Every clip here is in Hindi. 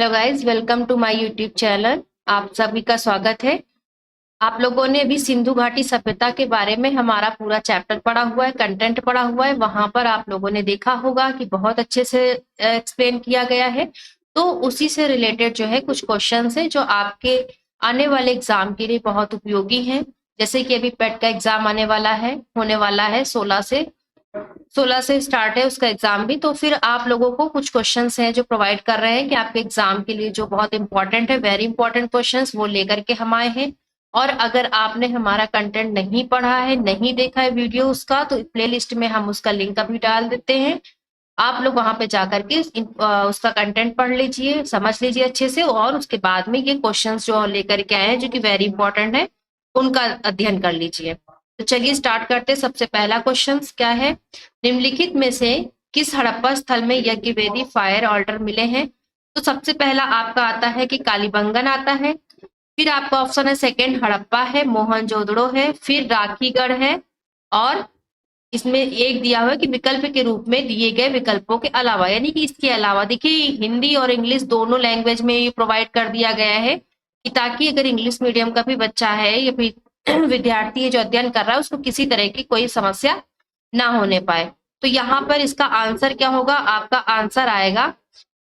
Hello guys, welcome to my YouTube channel. आप सभी का स्वागत है। आप लोगों ने अभी सिंधु घाटी सभ्यता के बारे में हमारा पूरा चैप्टर पढ़ा हुआ है, कंटेंट पढ़ा हुआ है। वहां पर आप लोगों ने देखा होगा कि बहुत अच्छे से एक्सप्लेन किया गया है। तो उसी से रिलेटेड जो है कुछ क्वेश्चंस है जो आपके आने वाले एग्जाम के लिए बहुत उपयोगी हैं। जैसे कि अभी पेट का एग्जाम आने वाला है, होने वाला है 16 से स्टार्ट है उसका एग्जाम भी। तो फिर आप लोगों को कुछ क्वेश्चंस हैं जो प्रोवाइड कर रहे हैं कि आपके एग्जाम के लिए जो बहुत इंपॉर्टेंट है, वेरी इंपॉर्टेंट क्वेश्चंस वो लेकर के हम आए हैं। और अगर आपने हमारा कंटेंट नहीं पढ़ा है, नहीं देखा है वीडियो उसका, तो प्लेलिस्ट में हम उसका लिंक अभी डाल देते हैं। आप लोग वहां पे जाकर के उसका कंटेंट पढ़ लीजिए, समझ लीजिए अच्छे से, और उसके बाद में ये क्वेश्चंस जो लेकर के आए हैं जो कि वेरी इंपॉर्टेंट है उनका अध्ययन कर लीजिए। तो चलिए स्टार्ट करते हैं। सबसे पहला क्वेश्चन क्या है, निम्नलिखित में से किस हड़प्पा स्थल में यज्ञ वेदी फायर ऑल्टर मिले हैं? तो सबसे पहला आपका आता है कि कालीबंगन आता है। फिर आपका ऑप्शन है सेकंड हड़प्पा है, मोहनजोदड़ो है, फिर राखीगढ़ है, और इसमें एक दिया हुआ है कि विकल्प के रूप में दिए गए विकल्पों के अलावा, यानी कि इसके अलावा। देखिए, हिंदी और इंग्लिश दोनों लैंग्वेज में ये प्रोवाइड कर दिया गया है कि ताकि अगर इंग्लिश मीडियम का भी बच्चा है या फिर विद्यार्थी है जो अध्ययन कर रहा है, उसको किसी तरह की कोई समस्या ना होने पाए। तो यहाँ पर इसका आंसर क्या होगा? आपका आंसर आएगा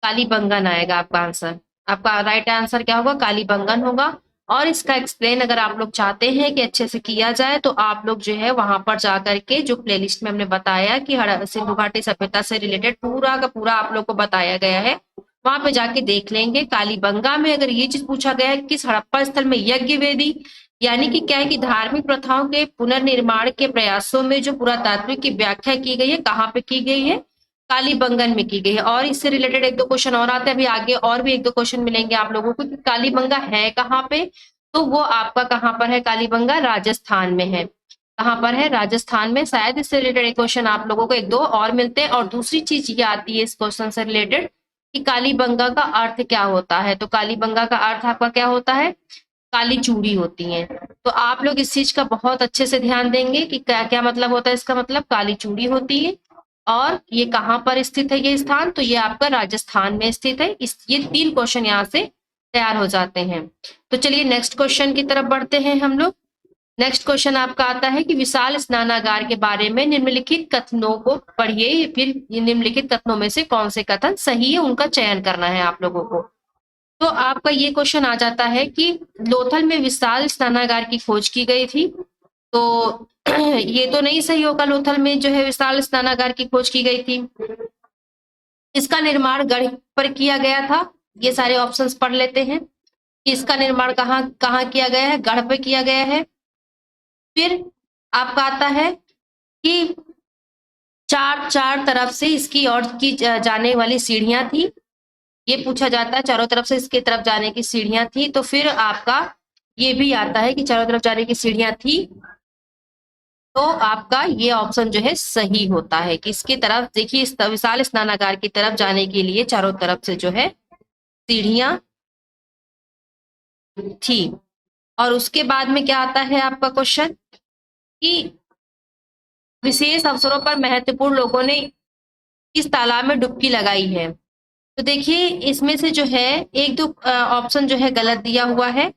कालीबंगन आएगा आपका आंसर। आपका राइट आंसर क्या होगा? कालीबंगन होगा। और इसका एक्सप्लेन अगर आप लोग चाहते हैं कि अच्छे से किया जाए, तो आप लोग जो है वहां पर जाकर के जो प्लेलिस्ट में हमने बताया कि सिंधु घाटी सभ्यता से रिलेटेड पूरा का पूरा आप लोग को बताया गया है, वहां पे जाके देख लेंगे। कालीबंगा में अगर ये चीज पूछा गया है किस हड़प्पा स्थल में यज्ञ वेदी, यानी कि क्या है कि धार्मिक प्रथाओं के पुनर्निर्माण के प्रयासों में जो पुरातात्विक की व्याख्या की गई है, कहाँ पे की गई है? कालीबंगन में की गई है। और इससे रिलेटेड एक दो क्वेश्चन और आते हैं अभी आगे, और भी एक दो क्वेश्चन मिलेंगे आप लोगों को कि कालीबंगा है कहाँ पे। तो वो आपका कहाँ पर है? कालीबंगा राजस्थान में है। कहाँ पर है? राजस्थान में। शायद इससे रिलेटेड एक क्वेश्चन आप लोगों को एक दो और मिलते हैं। और दूसरी चीज ये आती है इस क्वेश्चन से रिलेटेड कि कालीबंगा का अर्थ क्या होता है। तो कालीबंगा का अर्थ आपका क्या होता है? काली चूड़ी होती है। तो आप लोग इस चीज का बहुत अच्छे से ध्यान देंगे कि क्या क्या मतलब होता है इसका। मतलब काली चूड़ी होती है। और ये कहाँ पर स्थित है ये स्थान? तो ये आपका राजस्थान में स्थित है। ये तीन क्वेश्चन यहाँ से तैयार हो जाते हैं। तो चलिए नेक्स्ट क्वेश्चन की तरफ बढ़ते हैं हम लोग। नेक्स्ट क्वेश्चन आपका आता है कि विशाल स्नानागार के बारे में निम्नलिखित कथनों को पढ़िए, फिर निम्नलिखित कथनों में से कौन से कथन सही है उनका चयन करना है आप लोगों को। तो आपका ये क्वेश्चन आ जाता है कि लोथल में विशाल स्नानागार की खोज की गई थी। तो ये तो नहीं सही होगा, लोथल में जो है विशाल स्नानागार की खोज की गई थी। इसका निर्माण गढ़ पर किया गया था। ये सारे ऑप्शंस पढ़ लेते हैं कि इसका निर्माण कहाँ कहाँ किया गया है? गढ़ पर किया गया है। फिर आपका आता है कि चार चार तरफ से इसकी ओर की जाने वाली सीढ़ियां थी। ये पूछा जाता है चारों तरफ से इसके तरफ जाने की सीढ़ियां थी। तो फिर आपका ये भी आता है कि चारों तरफ जाने की सीढ़ियां थी। तो आपका ये ऑप्शन जो है सही होता है कि इसकी तरफ देखिए, इस विशाल स्नानागार की तरफ जाने के लिए चारों तरफ से जो है सीढ़ियां थी। और उसके बाद में क्या आता है आपका क्वेश्चन कि विशेष अवसरों पर महत्वपूर्ण लोगों ने इस तालाब में डुबकी लगाई है। तो देखिए, इसमें से जो है एक दो ऑप्शन जो है गलत दिया हुआ है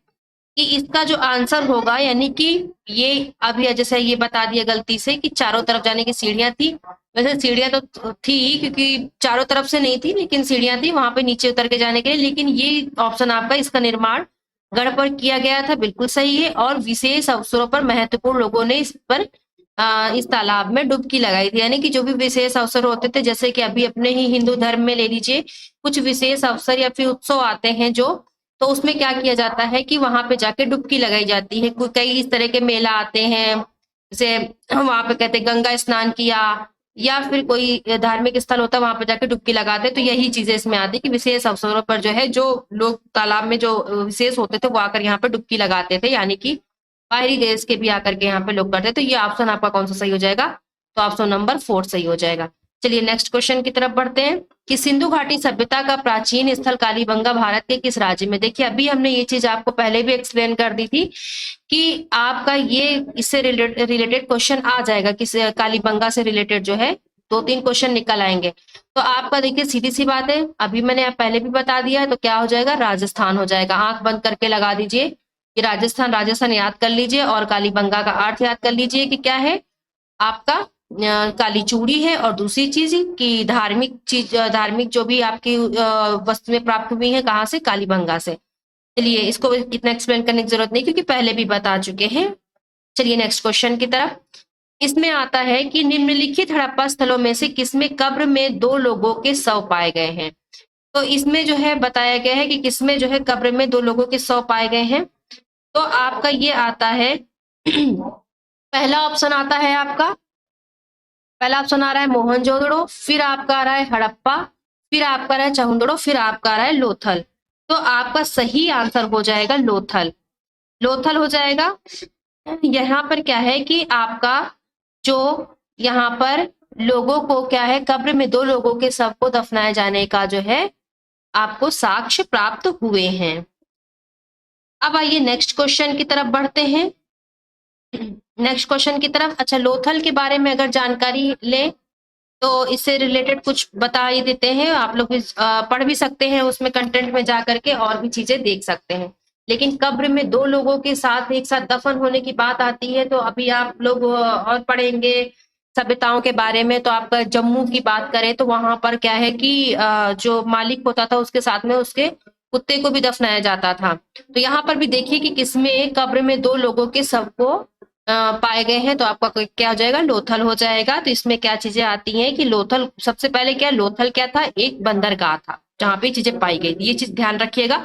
कि इसका जो आंसर होगा, यानी कि ये अभी जैसे ये बता दिया गलती से कि चारों तरफ जाने की सीढ़ियां थी। वैसे सीढ़ियां तो थी क्योंकि चारों तरफ से नहीं थी, लेकिन सीढ़ियां थी वहां पे नीचे उतर के जाने के लिए। लेकिन ये ऑप्शन आपका, इसका निर्माण गढ़ पर किया गया था, बिल्कुल सही है। और विशेष अवसरों पर महत्वपूर्ण लोगों ने इस पर इस तालाब में डुबकी लगाई थी। यानी कि जो भी विशेष अवसर होते थे, जैसे कि अभी अपने ही हिंदू धर्म में ले लीजिए, कुछ विशेष अवसर या फिर उत्सव आते हैं जो, तो उसमें क्या किया जाता है कि वहां पे जाके डुबकी लगाई जाती है। कई इस तरह के मेला आते हैं, जैसे वहां पे कहते हैं गंगा स्नान किया, या फिर कोई धार्मिक स्थल होता है वहां पे जाके डुबकी लगाते हैं। तो यही चीजें इसमें आती है कि विशेष अवसरों पर जो है जो लोग तालाब में जो विशेष होते थे वो आकर यहाँ पे डुबकी लगाते थे, यानी कि बाहरी देश के भी आकर के यहाँ पे लोग करते। तो ये ऑप्शन आपका कौन सा सही हो जाएगा? तो ऑप्शन नंबर 4 सही हो जाएगा। चलिए नेक्स्ट क्वेश्चन की तरफ बढ़ते हैं कि सिंधु घाटी सभ्यता का प्राचीन स्थल कालीबंगा भारत के किस राज्य में? देखिए, अभी हमने ये चीज आपको पहले भी एक्सप्लेन कर दी थी कि आपका ये इससे रिलेटेड क्वेश्चन आ जाएगा कि कालीबंगा से रिलेटेड जो है दो तीन क्वेश्चन निकल आएंगे। तो आपका देखिए सीधी सी बात है, अभी मैंने पहले भी बता दिया है, तो क्या हो जाएगा, राजस्थान हो जाएगा। आंख बंद करके लगा दीजिए कि राजस्थान, राजस्थान याद कर लीजिए और कालीबंगा का अर्थ याद कर लीजिए कि क्या है आपका, काली चूड़ी है, और दूसरी चीज की धार्मिक चीज, धार्मिक जो भी आपकी वस्तुएं प्राप्त हुई है कहाँ से, कालीबंगा से। चलिए इसको इतना एक्सप्लेन करने की जरूरत नहीं क्योंकि पहले भी बता चुके हैं। चलिए नेक्स्ट क्वेश्चन की तरफ। इसमें आता है कि निम्नलिखित हड़प्पा स्थलों में से किसमें कब्र में 2 लोगों के शव पाए गए हैं। तो इसमें जो है बताया गया है कि किसमें जो है कब्र में 2 लोगों के शव पाए गए हैं। तो आपका ये आता है पहला ऑप्शन आता है आपका, पहला ऑप्शन आ रहा है मोहनजोदड़ो, फिर आपका आ रहा है हड़प्पा, फिर आपका आ रहा है चहुंदड़ो, फिर आपका आ रहा है लोथल। तो आपका सही आंसर हो जाएगा लोथल, लोथल हो जाएगा। यहाँ पर क्या है कि आपका जो यहाँ पर लोगों को क्या है, कब्र में 2 लोगों के शव को दफनाए जाने का जो है आपको साक्ष्य प्राप्त हुए हैं। अब आइए नेक्स्ट क्वेश्चन की तरफ बढ़ते हैं। नेक्स्ट क्वेश्चन की तरफ। अच्छा, लोथल के बारे में अगर जानकारी ले तो इससे रिलेटेड कुछ बता ही देते हैं, आप लोग भी पढ़ भी सकते हैं, उसमें कंटेंट में जा करके और भी चीजें देख सकते हैं। लेकिन कब्र में 2 लोगों के साथ एक साथ दफन होने की बात आती है तो अभी आप लोग और पढ़ेंगे सभ्यताओं के बारे में। तो आपका जम्मू की बात करें तो वहां पर क्या है कि जो मालिक होता था उसके साथ में उसके कुत्ते को भी दफनाया जाता था। तो यहाँ पर भी देखिए कि किसमें कब्र में 2 लोगों के शव को पाए गए हैं। तो आपका क्या हो जाएगा, लोथल हो जाएगा। तो इसमें क्या चीजें आती हैं कि लोथल, सबसे पहले क्या, लोथल क्या था, एक बंदरगाह था जहां पे चीजें पाई गई थी। ये चीज ध्यान रखिएगा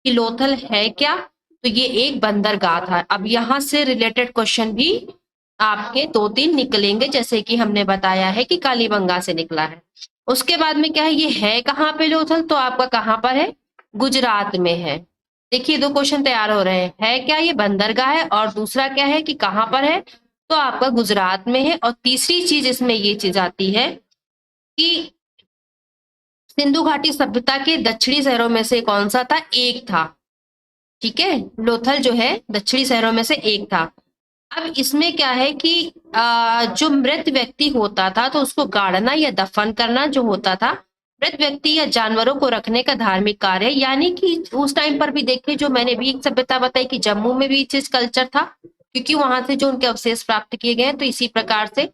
कि लोथल है क्या, तो ये एक बंदरगाह था। अब यहाँ से रिलेटेड क्वेश्चन भी आपके 2-3 निकलेंगे, जैसे कि हमने बताया है कि कालीबंगा से निकला है। उसके बाद में क्या है, ये है कहाँ पे लोथल, तो आपका कहाँ पर है, गुजरात में है। देखिए 2 क्वेश्चन तैयार हो रहे हैं, है क्या, ये बंदरगाह है, और दूसरा क्या है कि कहाँ पर है, तो आपका गुजरात में है। और तीसरी चीज इसमें ये चीज आती है कि सिंधु घाटी सभ्यता के दक्षिणी शहरों में से कौन सा था, एक था। ठीक है, लोथल जो है दक्षिणी शहरों में से एक था। अब इसमें क्या है कि जो मृत व्यक्ति होता था तो उसको गाड़ना या दफन करना जो होता था, मृत व्यक्ति या जानवरों को रखने का धार्मिक कार्य, यानी कि उस टाइम पर भी देखिए, जो मैंने भी एक सभ्यता बताई कि जम्मू में भी चीज कल्चर था, क्योंकि वहां से जो उनके अवशेष प्राप्त किए गए हैं। तो इसी प्रकार से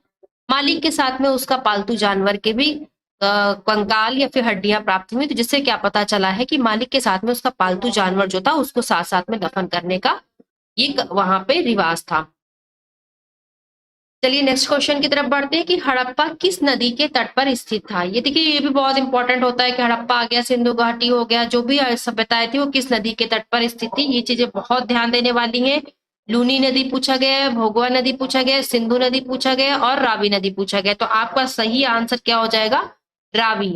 मालिक के साथ में उसका पालतू जानवर के भी कंकाल या फिर हड्डियां प्राप्त हुई, तो जिससे क्या पता चला है कि मालिक के साथ में उसका पालतू जानवर जो था उसको साथ साथ में दफन करने का ये वहां पे रिवाज था। चलिए नेक्स्ट क्वेश्चन की तरफ बढ़ते हैं कि हड़प्पा किस नदी के तट पर स्थित था। ये देखिए, ये भी बहुत इंपॉर्टेंट होता है कि हड़प्पा आ गया, सिंधु घाटी हो गया, जो भी सभ्यताएं थी वो किस नदी के तट पर स्थित थी। ये चीजें बहुत ध्यान देने वाली हैं। लूनी नदी पूछा गया है, भोगवा नदी पूछा गया है, सिंधु नदी पूछा गया है, और रावी नदी पूछा गया है। तो आपका सही आंसर क्या हो जाएगा, रावी।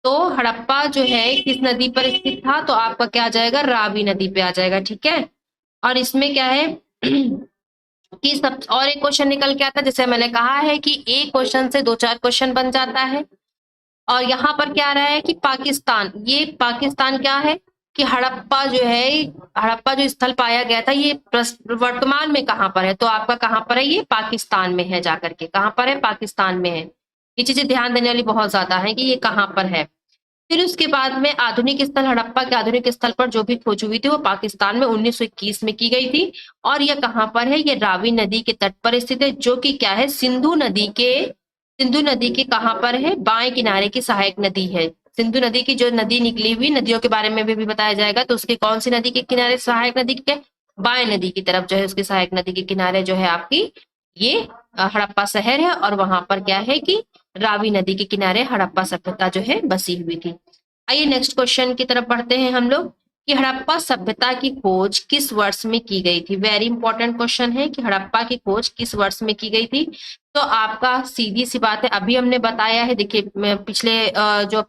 तो हड़प्पा जो है किस नदी पर स्थित था, तो आपका क्या आ जाएगा, रावी नदी पे आ जाएगा। ठीक है, और इसमें क्या है कि सब और एक क्वेश्चन निकल के आता है, जैसे मैंने कहा है कि एक क्वेश्चन से 2-4 क्वेश्चन बन जाता है। और यहाँ पर क्या रहा है कि पाकिस्तान, ये पाकिस्तान क्या है कि हड़प्पा जो है, हड़प्पा जो स्थल पाया गया था ये वर्तमान में कहाँ पर है, तो आपका कहाँ पर है, ये पाकिस्तान में है, जाकर के कहाँ पर है, पाकिस्तान में है। ये चीजें ध्यान देने वाली बहुत ज्यादा है कि ये कहाँ पर है। फिर उसके बाद में आधुनिक स्थल, हड़प्पा के आधुनिक स्थल पर जो भी खोज हुई थी वो पाकिस्तान में 1921 में की गई थी। और ये कहाँ पर है, ये रावी नदी के तट पर स्थित है, जो कि क्या है, सिंधु नदी के कहाँ पर है, बाएं किनारे की सहायक नदी है। सिंधु नदी की जो नदी निकली हुई, नदियों के बारे में भी बताया जाएगा, तो उसकी कौन सी नदी के किनारे, सहायक नदी के बाएं नदी की तरफ जो है, उसकी सहायक नदी के किनारे जो है आपकी ये हड़प्पा शहर है। और वहां पर क्या है कि रावी नदी के किनारे हड़प्पा सभ्यता जो है बसी हुई थी। आइए नेक्स्ट क्वेश्चन की तरफ बढ़ते हैं हम लोग कि हड़प्पा सभ्यता की खोज किस वर्ष में की गई थी। वेरी इंपॉर्टेंट क्वेश्चन है कि हड़प्पा की खोज किस वर्ष में की गई थी। तो आपका सीधी सी बात है, अभी हमने बताया है, देखिए पिछले जो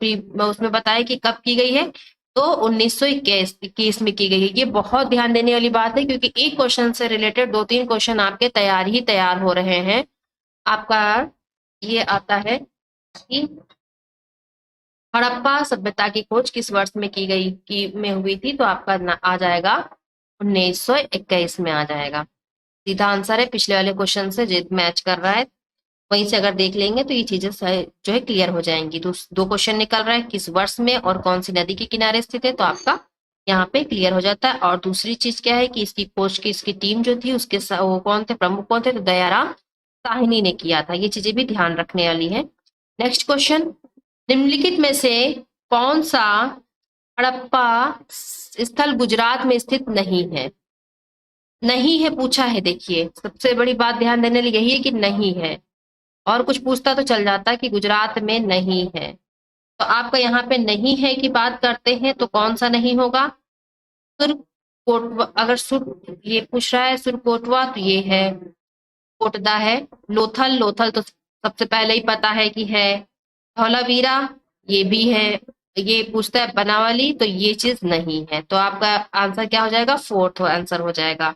उसमें बताया कि कब की गई है, तो 1921 में की गई है। ये बहुत ध्यान देने वाली बात है क्योंकि एक क्वेश्चन से रिलेटेड 2-3 क्वेश्चन आपके तैयार हो रहे हैं। आपका ये आता है कि हड़प्पा सभ्यता की खोज किस वर्ष में की गई में हुई थी, तो आपका आ जाएगा 1921 में आ जाएगा। सीधा आंसर है, पिछले वाले क्वेश्चन से मैच कर रहा है, वहीं से अगर देख लेंगे तो ये चीजें जो है क्लियर हो जाएंगी। दो क्वेश्चन निकल रहा है, किस वर्ष में और कौन सी नदी के किनारे स्थित है, तो आपका यहाँ पे क्लियर हो जाता है। और दूसरी चीज क्या है कि इसकी खोज की इसकी टीम जो थी उसके वो कौन थे, प्रमुख कौन थे, तो दयाराम साहनी ने किया था। ये चीजें भी ध्यान रखने वाली है। नेक्स्ट क्वेश्चन, निम्नलिखित में से कौन सा हड़प्पा स्थल गुजरात में स्थित नहीं है? नहीं है पूछा है, देखिए सबसे बड़ी बात ध्यान देने वाली यही है कि नहीं है। और कुछ पूछता तो चल जाता कि गुजरात में नहीं है। तो आपका यहाँ पे नहीं है की बात करते हैं तो कौन सा नहीं होगा? सुरकोटवा, अगर सुर ये पूछ रहा है सुरकोटवा तो ये है, कोटदा है। लोथल, लोथल तो सबसे पहले ही पता है कि है। धौलावीरा ये भी है। ये पूछता है बनावली तो ये चीज नहीं है। तो आपका आंसर क्या हो जाएगा? फोर्थ आंसर हो जाएगा।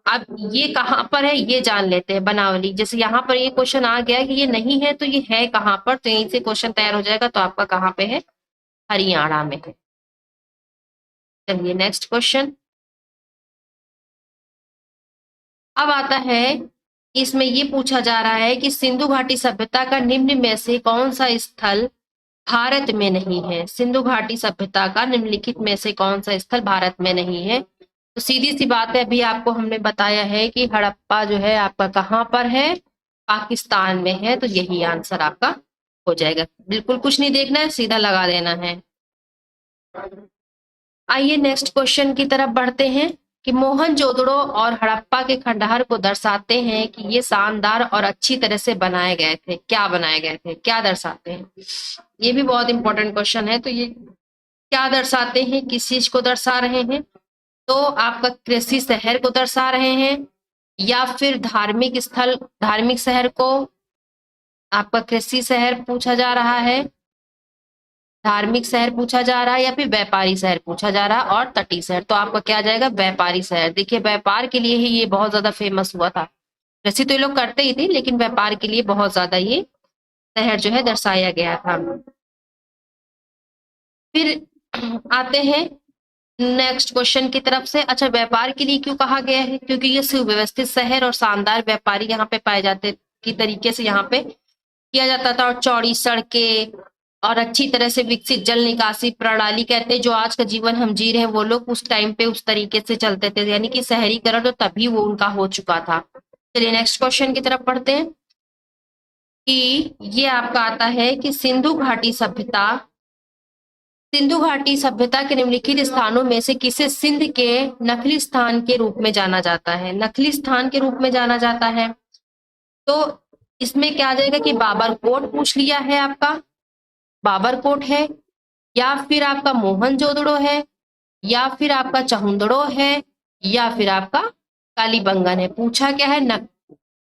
अब ये कहाँ पर है ये जान लेते हैं। बनावली, जैसे यहाँ पर ये क्वेश्चन आ गया कि ये नहीं है तो ये है कहाँ पर, तो यहीं से क्वेश्चन तैयार हो जाएगा। तो आपका कहाँ पे है? हरियाणा में है। चलिए नेक्स्ट क्वेश्चन। अब आता है, इसमें ये पूछा जा रहा है कि सिंधु घाटी सभ्यता का निम्न में से कौन सा स्थल भारत में नहीं है? सिंधु घाटी सभ्यता का निम्नलिखित में से कौन सा स्थल भारत में नहीं है? तो सीधी सी बात है, अभी आपको हमने बताया है कि हड़प्पा जो है आपका कहाँ पर है? पाकिस्तान में है। तो यही आंसर आपका हो जाएगा। बिल्कुल कुछ नहीं देखना है, सीधा लगा देना है। आइए नेक्स्ट क्वेश्चन की तरफ बढ़ते हैं कि मोहनजोदड़ो और हड़प्पा के खंडहर को दर्शाते हैं कि ये शानदार और अच्छी तरह से बनाए गए थे। क्या बनाए गए थे, क्या दर्शाते हैं? ये भी बहुत इंपॉर्टेंट क्वेश्चन है। तो ये क्या दर्शाते हैं, किस चीज को दर्शा रहे हैं? तो आपका कृषि शहर को दर्शा रहे हैं, या फिर धार्मिक स्थल, धार्मिक शहर को, आपका कृषि शहर पूछा जा रहा है, धार्मिक शहर पूछा जा रहा है, या फिर व्यापारी शहर पूछा जा रहा है, और तटीय शहर। तो आपका क्या जाएगा? व्यापारी शहर। देखिए व्यापार के लिए ही ये बहुत ज्यादा फेमस हुआ था। कृषि तो ये लोग करते ही थे, लेकिन व्यापार के लिए बहुत ज्यादा ये शहर जो है दर्शाया गया था। फिर आते हैं नेक्स्ट क्वेश्चन की तरफ से। अच्छा, व्यापार के लिए क्यों कहा गया है? क्योंकि ये सुव्यवस्थित शहर और शानदार व्यापारी यहाँ पे पाए जाते की तरीके से यहाँ पे किया जाता था। और चौड़ी सड़कें और अच्छी तरह से विकसित जल निकासी प्रणाली, कहते हैं जो आज का जीवन हम जी रहे हैं वो लोग उस टाइम पे उस तरीके से चलते थे, यानी कि शहरीकरण तो तभी वो उनका हो चुका था। चलिए नेक्स्ट क्वेश्चन की तरफ पढ़ते हैं कि ये आपका आता है कि सिंधु घाटी सभ्यता के निम्नलिखित स्थानों में से किसे सिंध के नखली स्थान के रूप में जाना जाता है? नखली स्थान के रूप में जाना जाता है। तो इसमें क्या आ जाएगा कि बाबरकोट पूछ लिया है आपका, बाबरकोट है, या फिर आपका मोहनजोदड़ो है, या फिर आपका चहुंदड़ो है, या फिर आपका कालीबंगन है। पूछा क्या है?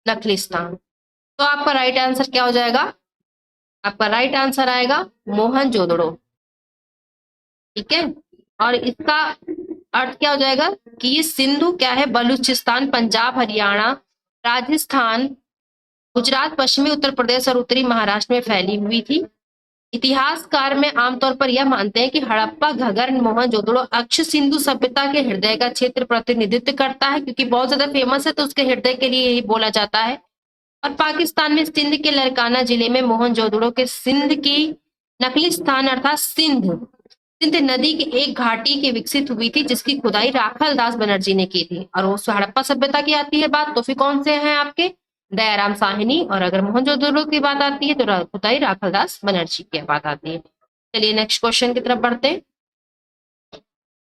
नखलिस्तान। तो आपका राइट आंसर क्या हो जाएगा? आपका राइट आंसर आएगा मोहनजोदड़ो। ठीक है। और इसका अर्थ क्या हो जाएगा कि ये सिंधु क्या है? बलूचिस्तान, पंजाब, हरियाणा, राजस्थान, गुजरात, पश्चिमी उत्तर प्रदेश और उत्तरी महाराष्ट्र में फैली हुई थी। इतिहासकार में आमतौर पर यह मानते हैं कि हड़प्पा, घगर, मोहनजोदड़ो अक्ष सिंधु सभ्यता के हृदय का क्षेत्र प्रतिनिधित्व करता है, क्योंकि बहुत ज्यादा फेमस है तो उसके हृदय के लिए यही बोला जाता है। और पाकिस्तान में सिंध के लरकाना जिले में मोहनजोदड़ो के सिंध की नकली स्थान अर्थात सिंध नदी की एक घाटी की विकसित हुई थी, जिसकी खुदाई राखल दास बनर्जी ने की थी। और वो हड़प्पा सभ्यता की आती है बात तो फिर कौन से हैं आपके? दयाराम साहनी। और अगर मोहनजोदड़ो की बात आती है तो खुदाई राखल दास बनर्जी की बात आती है। चलिए नेक्स्ट क्वेश्चन की तरफ बढ़ते हैं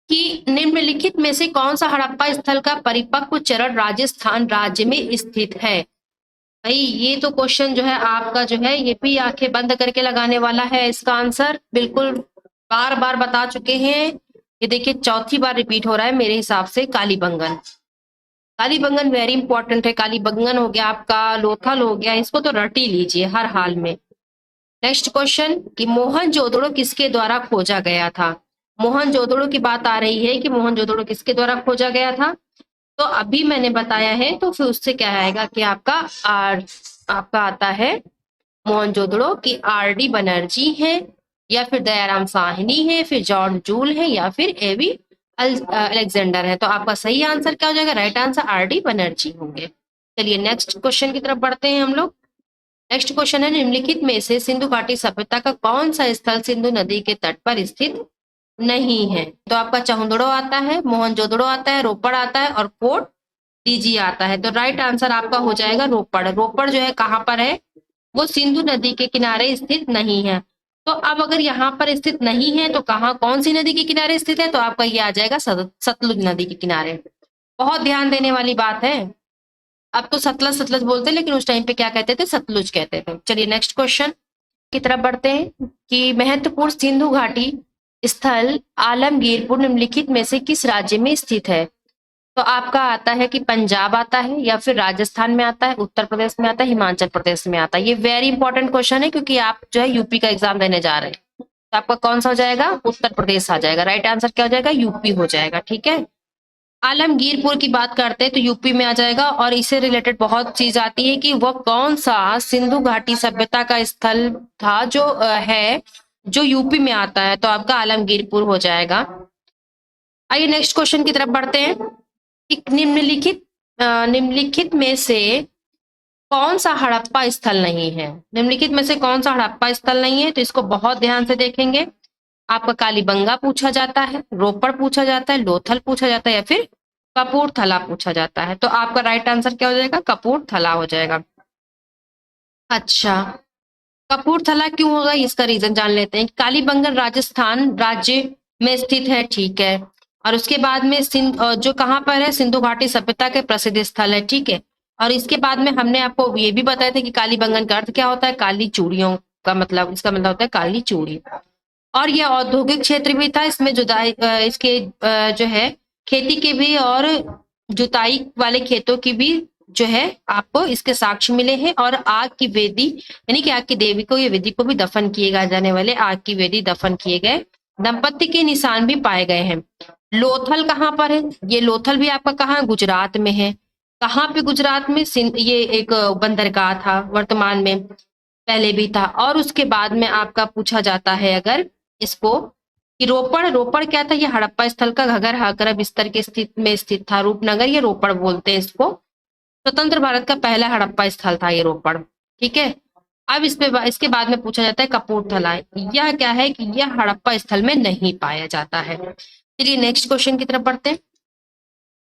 कि निम्नलिखित में से कौन सा हड़प्पा स्थल का परिपक्व चरण राजस्थान राज्य में स्थित है? भाई ये तो क्वेश्चन जो है आपका जो है ये भी आंखें बंद करके लगाने वाला है। इसका आंसर बिल्कुल बार बार बता चुके हैं। ये देखिए चौथी बार रिपीट हो रहा है मेरे हिसाब से। कालीबंगन, कालीबंगन वेरी इंपॉर्टेंट है। कालीबंगन हो गया आपका, लोथल हो गया, इसको तो रट ही लीजिए हर हाल में। नेक्स्ट क्वेश्चन कि मोहनजोदड़ो किसके द्वारा खोजा गया था? मोहनजोदड़ो की बात आ रही है कि मोहनजोदड़ो किसके द्वारा खोजा गया था? तो अभी मैंने बताया है तो फिर उससे क्या आएगा कि आपका आता है मोहनजोदड़ो की आर.डी. बनर्जी है, या फिर दयाराम साहनी है, फिर जॉन जूल है, या फिर एवी अलेक्जेंडर है। तो आपका सही आंसर क्या हो जाएगा? Right answer RD. बनर्जी होंगे। चलिए नेक्स्ट क्वेश्चन की तरफ बढ़ते हैं हम लोग नेक्स्ट क्वेश्चन है, निम्नलिखित में से सिंधु घाटी सभ्यता का कौन सा स्थल सिंधु नदी के तट पर स्थित नहीं है? तो आपका चहुंदड़ो आता है, मोहनजोदड़ो आता है, रोपड़ आता है और कोट डीजी आता है। तो राइट आंसर आपका हो जाएगा रोपड़। रोपड़ जो है कहाँ पर है? वो सिंधु नदी के किनारे स्थित नहीं है। तो अब अगर यहाँ पर स्थित नहीं है तो कहाँ, कौन सी नदी के किनारे स्थित है? तो आपका ये आ जाएगा सतलुज नदी के किनारे। बहुत ध्यान देने वाली बात है। अब तो सतलज सतलज बोलते हैं, लेकिन उस टाइम पे क्या कहते थे? सतलुज कहते थे। चलिए नेक्स्ट क्वेश्चन की तरफ बढ़ते हैं कि महत्वपूर्ण सिंधु घाटी स्थल आलमगीरपुर निम्नलिखित में से किस राज्य में स्थित है? तो आपका आता है कि पंजाब आता है, या फिर राजस्थान में आता है, उत्तर प्रदेश में आता है, हिमाचल प्रदेश में आता है। ये वेरी इंपॉर्टेंट क्वेश्चन है, क्योंकि आप जो है यूपी का एग्जाम देने जा रहे हैं। तो आपका कौन सा हो जाएगा? उत्तर प्रदेश आ जाएगा। राइट आंसर क्या हो जाएगा? यूपी हो जाएगा। ठीक है, आलमगीरपुर की बात करते हैं तो यूपी में आ जाएगा। और इससे रिलेटेड बहुत चीज आती है कि वह कौन सा सिंधु घाटी सभ्यता का स्थल था जो है जो यूपी में आता है। तो आपका आलमगीरपुर हो जाएगा। आइए नेक्स्ट क्वेश्चन की तरफ बढ़ते हैं कि निम्नलिखित में से कौन सा हड़प्पा स्थल नहीं है? निम्नलिखित में से कौन सा हड़प्पा स्थल नहीं है? तो इसको बहुत ध्यान से देखेंगे। आपका कालीबंगा पूछा जाता है, रोपड़ पूछा जाता है, लोथल पूछा जाता है, या फिर कपूरथला पूछा जाता है। तो आपका राइट आंसर क्या हो जाएगा? कपूरथला हो जाएगा। अच्छा, कपूरथला क्यों होगा इसका रीजन जान लेते हैं। कालीबंगन राजस्थान राज्य में स्थित है, ठीक है। और उसके बाद में जो कहाँ पर है? सिंधु घाटी सभ्यता के प्रसिद्ध स्थल है, ठीक है। और इसके बाद में हमने आपको ये भी बताया था कि कालीबंगन का अर्थ क्या होता है? काली चूड़ियों का मतलब, इसका मतलब होता है काली चूड़ी। और यह औद्योगिक क्षेत्र भी था। इसमें जुताई इसके जो है खेती के भी और जुताई वाले खेतों की भी जो है आपको इसके साक्ष्य मिले हैं। और आग की वेदी, यानी कि आग की देवी को, ये वेदी को भी दफन किए जाने वाले आग की वेदी दफन किए गए दंपत्ति के निशान भी पाए गए हैं। लोथल कहाँ पर है? ये लोथल भी आपका कहाँ? गुजरात में है। कहाँ पे? गुजरात में। ये एक बंदरगाह था, वर्तमान में, पहले भी था। और उसके बाद में आपका पूछा जाता है अगर इसको कि रोपड़, रोपड़ क्या था? ये हड़प्पा स्थल का घगर हाकरा बिस्तर के स्थित था। रूपनगर, ये रोपड़ बोलते हैं इसको। स्वतंत्र भारत का पहला हड़प्पा स्थल था ये रोपड़, ठीक है। अब इसके बाद में पूछा जाता है कपूरथला। यह क्या है? कि यह हड़प्पा स्थल में नहीं पाया जाता है। चलिए नेक्स्ट क्वेश्चन की तरफ बढ़ते हैं।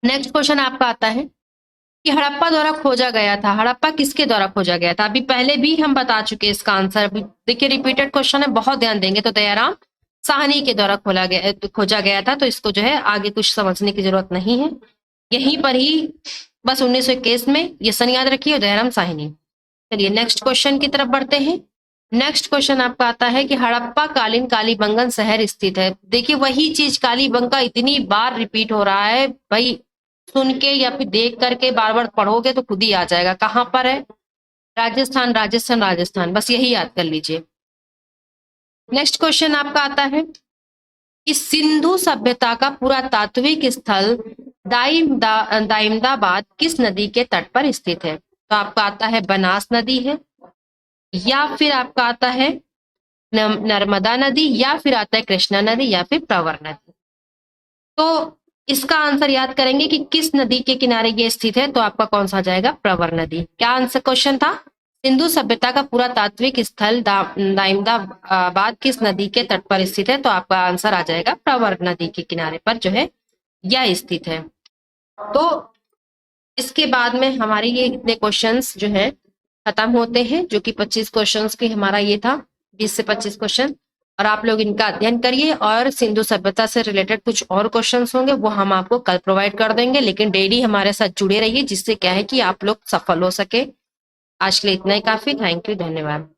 नेक्स्ट क्वेश्चन आपका आता है कि हड़प्पा द्वारा खोजा गया था। हड़प्पा किसके द्वारा खोजा गया था? अभी पहले भी हम बता चुके इसका आंसर। अभी देखिए रिपीटेड क्वेश्चन है, बहुत ध्यान देंगे। तो दयाराम साहनी के द्वारा खोजा गया था। तो इसको जो है आगे कुछ समझने की जरूरत नहीं है, यहीं पर ही बस 1921 में ये सन याद रखिए, और दयाराम साहनी। चलिए नेक्स्ट क्वेश्चन की तरफ बढ़ते हैं। नेक्स्ट क्वेश्चन आपका आता है कि हड़प्पा कालीन कालीबंगन शहर स्थित है। देखिए वही चीज कालीबंगा इतनी बार रिपीट हो रहा है भाई, सुन के या फिर देख करके बार बार पढ़ोगे तो खुद ही आ जाएगा। कहाँ पर है? राजस्थान, राजस्थान, राजस्थान, बस यही याद कर लीजिए। नेक्स्ट क्वेश्चन आपका आता है कि सिंधु सभ्यता का पुरातात्विक स्थल दाइमदाबाद किस नदी के तट पर स्थित है? तो आपका आता है बनास नदी है, या फिर आपका आता है नर्मदा नदी, या फिर आता है कृष्णा नदी, या फिर प्रवर नदी। तो इसका आंसर याद करेंगे कि किस नदी के किनारे ये स्थित है। तो आपका कौन सा जाएगा? प्रवर नदी। क्या आंसर क्वेश्चन था? सिंधु सभ्यता का पुरातात्विक स्थल दाइमदाबाद किस नदी के तट पर स्थित है? तो आपका आंसर आ जाएगा प्रवर नदी के किनारे पर जो है यह स्थित है। तो इसके बाद में हमारे ये इतने क्वेश्चंस जो है खत्म होते हैं, जो कि 25 क्वेश्चंस की हमारा ये था, 20 से 25 क्वेश्चन। और आप लोग इनका अध्ययन करिए। और सिंधु सभ्यता से रिलेटेड कुछ और क्वेश्चंस होंगे, वो हम आपको कल प्रोवाइड कर देंगे। लेकिन डेली हमारे साथ जुड़े रहिए, जिससे क्या है कि आप लोग सफल हो सके। आज के लिए इतना ही काफी। थैंक यू, धन्यवाद।